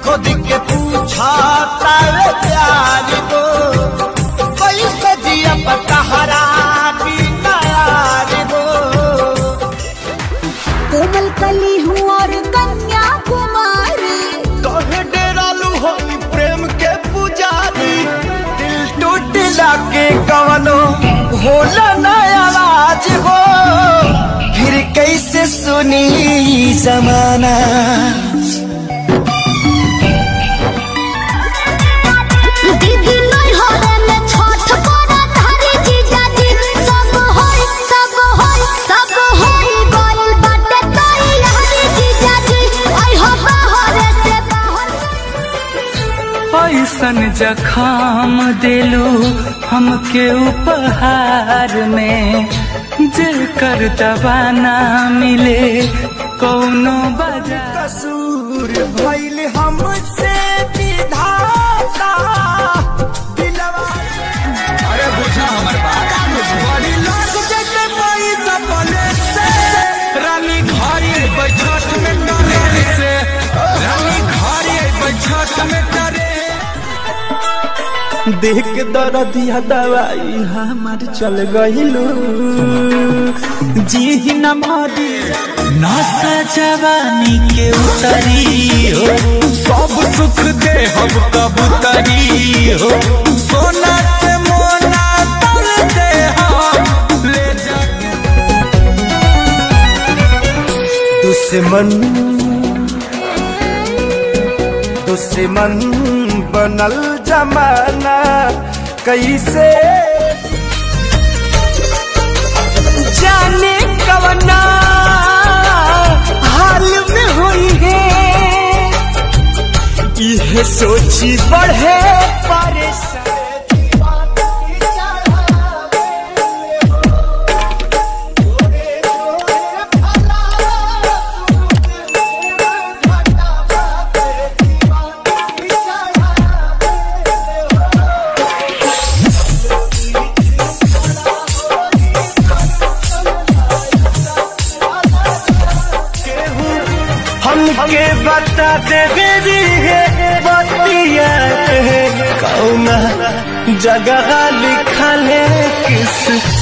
खुद के पूछा तारे प्यार को कैसे जिया पतहरा बिना यार को। कोमल कली हूँ और कन्या कुमारी, कहे डेरालू हो प्रेम के पुजारी। दिल टूटला के कवनो होला ना आवाज हो, फिर कैसे सुनी जमाना। ऐसन जखाम दिलू हमके उपहार में, जेकर दवा ना मिले कौनो बाजार। कसूर भइल हमसे विधाता दिलवा। अरे बुझा हमर बात बड़ी लाग जैसे पाई सपने से, रानी घारी बैठक में डरे से, रानी घारी बैठक में डरे। देख दर्दिया दवाई हमार चल गइलू, जी न मारी नशा जवानी के उतरी हो, सब सुख दे हम कबूतरी हो। सोना से मोना तल दे हम ले जा। दुश्मन बनल जमाना कैसे जाने कवना हाल में हुई है। यह सोची बढ़े परेशान। हमके बता दे बतिया कौना जगह लिखल है किस